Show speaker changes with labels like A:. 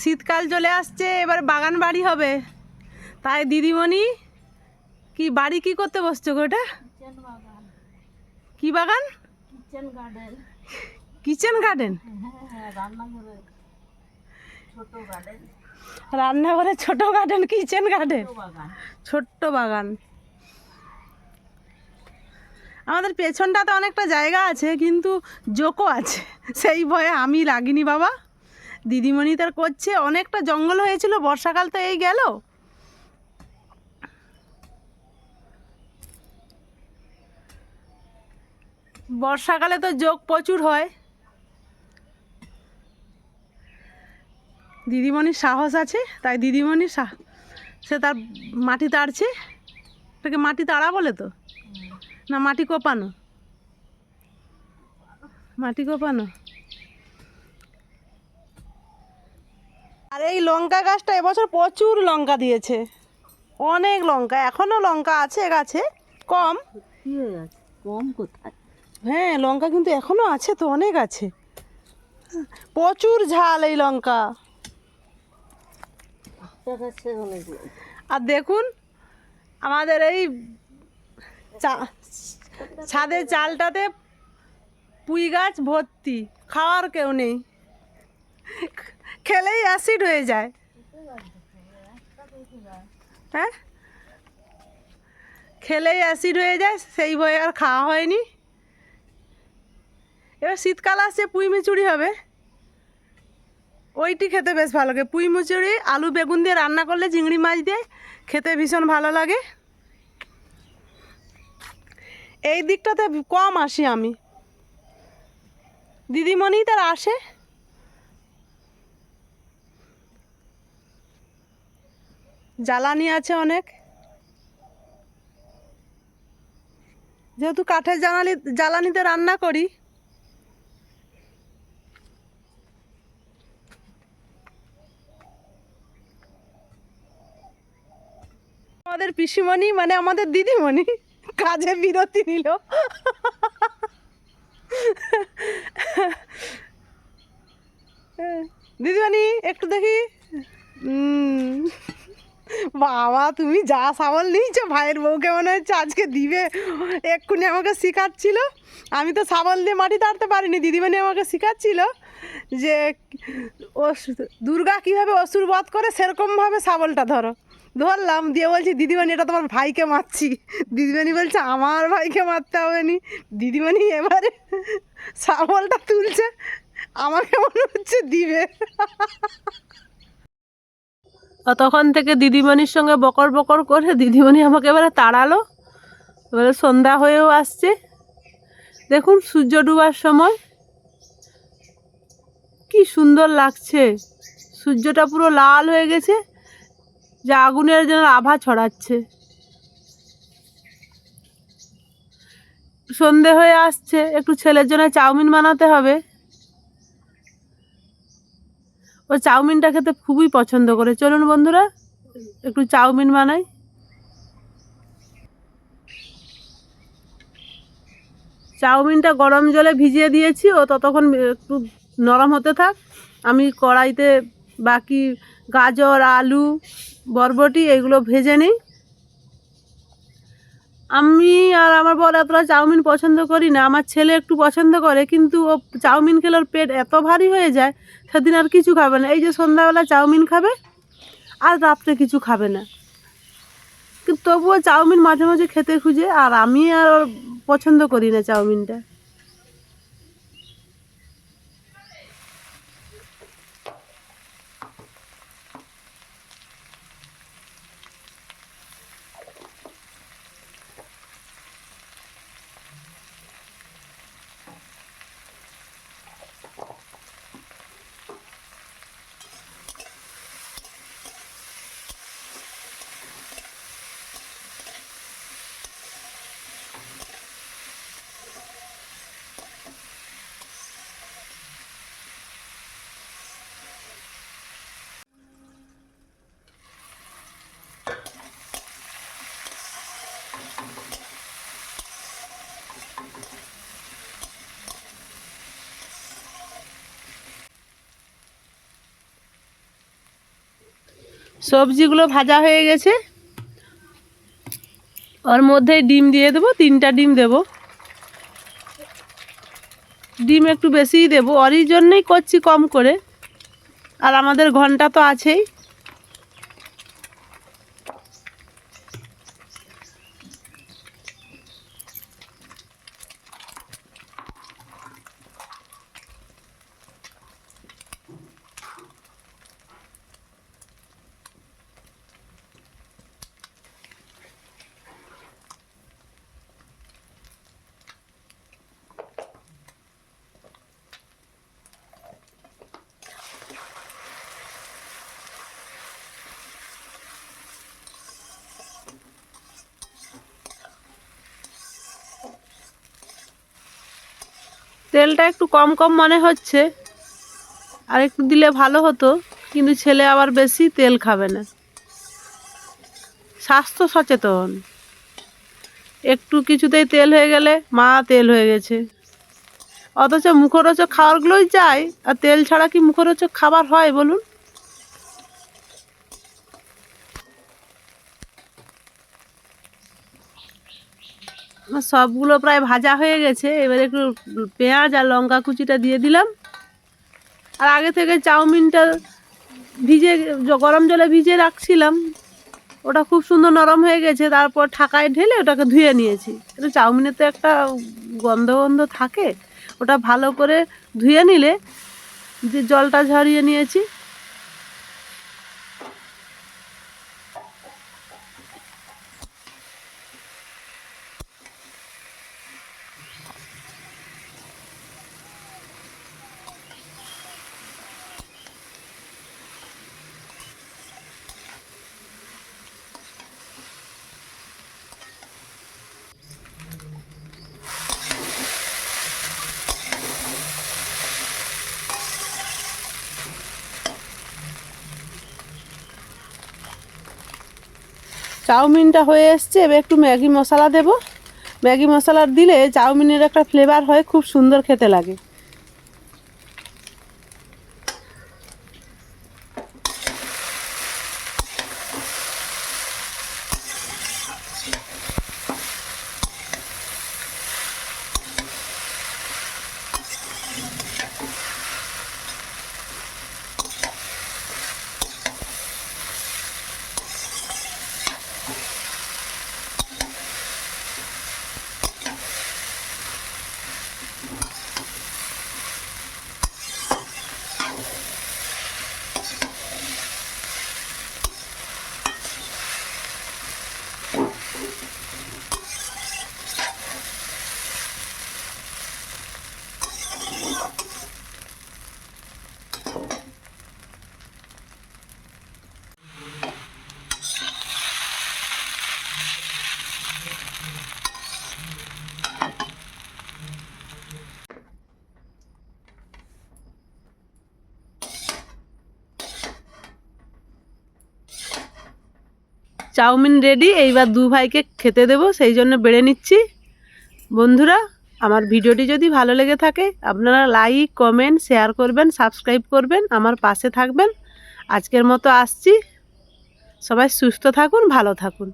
A: শীতকাল চলে আসছে, এবার বাগান বাড়ি হবে। তাই দিদিমণি কি বাড়ি কি করতে বসছো গোটা? কি বাগান?
B: Kitchen garden.
A: Kitchen garden?
B: হ্যাঁ, রান্নাঘরে ছোট গার্ডেন।
A: রান্নাঘরে ছোট গার্ডেন, কিচেন গার্ডেন, ছোট্ট বাগান। আমাদের পেছনটাতে অনেকটা জায়গা আছে, কিন্তু জোকও আছে, সেই ভয়ে আমি লাগিনি বাবা। দিদিমণি তার করছে। অনেকটা জঙ্গল হয়েছিল, বর্ষাকাল তো এই গেল। বর্ষাকালে তো জোক প্রচুর হয়। দিদিমণির সাহস আছে, তাই দিদিমণি সে তার মাটি তাড়ছে। এটাকে মাটি তাড়া বলে তো, না মাটি কোপানো? মাটি কোপানো। আর এই লঙ্কা গাছটা এবছর প্রচুর লঙ্কা দিয়েছে, অনেক লঙ্কা। এখনও লঙ্কা আছে গাছে, কম।
B: কি হয়ে গেছে? কম কোথায়?
A: হ্যাঁ, লঙ্কা কিন্তু এখনও আছে, তো অনেক আছে। প্রচুর ঝাল এই লঙ্কা। আর দেখুন আমাদের এই ছাদের চালটাতে পুঁই গাছ ভর্তি, খাওয়ার কেউ নেই, খেলেই অ্যাসিড হয়ে যায়। হ্যাঁ, খেলেই অ্যাসিড হয়ে যায়, সেই ভয়ে আর খাওয়া হয়নি। এবার শীতকাল আসছে, পুঁই মিচুড়ি হবে, ওইটি খেতে বেশ ভালো লাগে। পুঁই মুচুড়ি আলু বেগুন দিয়ে রান্না করলে, চিংড়ি মাছ দিয়ে খেতে ভীষণ ভালো লাগে। এই দিকটাতে কম আসি আমি, দিদিমণি তার আসে। জ্বালানি আছে অনেক, যেহেতু কাঠের জ্বালানিতে রান্না করি। আমাদের পিসিমণি মানে আমাদের দিদিমণি কাজে বিরতি নিল। দিদিমণি একটু দেখি। বাবা, তুমি যা সাবল নিয়েছো, ভাইয়ের বউকে মনে হচ্ছে আজকে দিবে। এক্ষুনি আমাকে শেখাচ্ছিল, আমি তো সাবল দিয়ে মাটি তাড়তে পারিনি, দিদিমণি আমাকে শেখাচ্ছিল যে ও দুর্গা কীভাবে অসুর বধ করে সেরকমভাবে শাবলটা ধরো। ধরলাম, দিয়ে বলছি দিদিমণি এটা তোমার ভাইকে মারছি। দিদিমণি বলছে আমার ভাইকে মারতে হবে নি। দিদিমণি এবারে শাবলটা তুলছে, আমাকে মনে হচ্ছে দিবে। তখন থেকে দিদিমণির সঙ্গে বকর বকর করে দিদিমণি আমাকে এবারে তাড়ালো। এবারে সন্ধ্যা হয়েও আসছে, দেখুন সূর্য ডুবার সময় কি সুন্দর লাগছে। সূর্যটা পুরো লাল হয়ে গেছে, যা আগুনের যেন আভা ছড়াচ্ছে। সন্ধে হয়ে আসছে, একটু ছেলের জন্য চাউমিন বানাতে হবে। ও চাউমিনটা খেতে খুবই পছন্দ করে। চলুন বন্ধুরা, একটু চাউমিন বানাই। চাউমিনটা গরম জলে ভিজিয়ে দিয়েছি, ও ততক্ষণ একটু নরম হতে থাক। আমি কড়াইতে বাকি গাজর, আলু, বরবটি এগুলো ভেজে নিই। আমি আর আমার বর এতটা চাউমিন পছন্দ করি না, আমার ছেলে একটু পছন্দ করে, কিন্তু ও চাউমিন খেলে ওর পেট এত ভারী হয়ে যায়, সেদিন আর কিছু খাবে না। এই যে সন্ধ্যাবেলা চাউমিন খাবে, আর রাত্রে কিছু খাবে না। কিন্তু তবুও চাউমিন মাঝে মাঝে খেতে খুঁজে, আর আমি আর ওর পছন্দ করি না চাউমিনটা। সবজিগুলো ভাজা হয়ে গেছে, ওর মধ্যেই ডিম দিয়ে দেবো, 3টা ডিম দেবো। ডিম একটু বেশিই দেবো, ওরই জন্যই করছি কম করে, আর আমাদের ঘন্টা তো আছেই। তেলটা একটু কম কম মনে হচ্ছে, আর একটু দিলে ভালো হতো, কিন্তু ছেলে আবার বেশি তেল খাবে না, স্বাস্থ্য সচেতন। একটু কিছুতেই তেল হয়ে গেলে মা তেল হয়ে গেছে, অথচ মুখরোচক খাবারগুলোই চাই, আর তেল ছাড়া কি মুখরোচক খাবার হয় বলুন? আমার সবগুলো প্রায় ভাজা হয়ে গেছে, এবার একটু পেঁয়াজ আর লঙ্কা কুচিটা দিয়ে দিলাম। আর আগে থেকে চাউমিনটা ভিজে গরম জলে ভিজিয়ে রাখছিলাম, ওটা খুব সুন্দর নরম হয়ে গেছে, তারপর ঠাকায় ঢেলে ওটাকে ধুয়ে নিয়েছি। কিন্তু চাউমিনের তো একটা গন্ধ গন্ধ থাকে, ওটা ভালো করে ধুয়ে নিলে, যে জলটা ঝরিয়ে নিয়েছি। চাউমিনটা হয়ে এসছে, এবার একটু ম্যাগি মশলা দেব। ম্যাগি মশলা দিলে চাউমিনের একটা ফ্লেভার হয়, খুব সুন্দর খেতে লাগে। চাউমিন রেডি, এইবার 2 ভাইকে খেতে দেবো, সেই জন্য বেড়ে নিচ্ছি। বন্ধুরা, আমার ভিডিওটি যদি ভালো লেগে থাকে, আপনারা লাইক, কমেন্ট, শেয়ার করবেন, সাবস্ক্রাইব করবেন, আমার পাশে থাকবেন। আজকের মতো আসছি, সবাই সুস্থ থাকুন, ভালো থাকুন।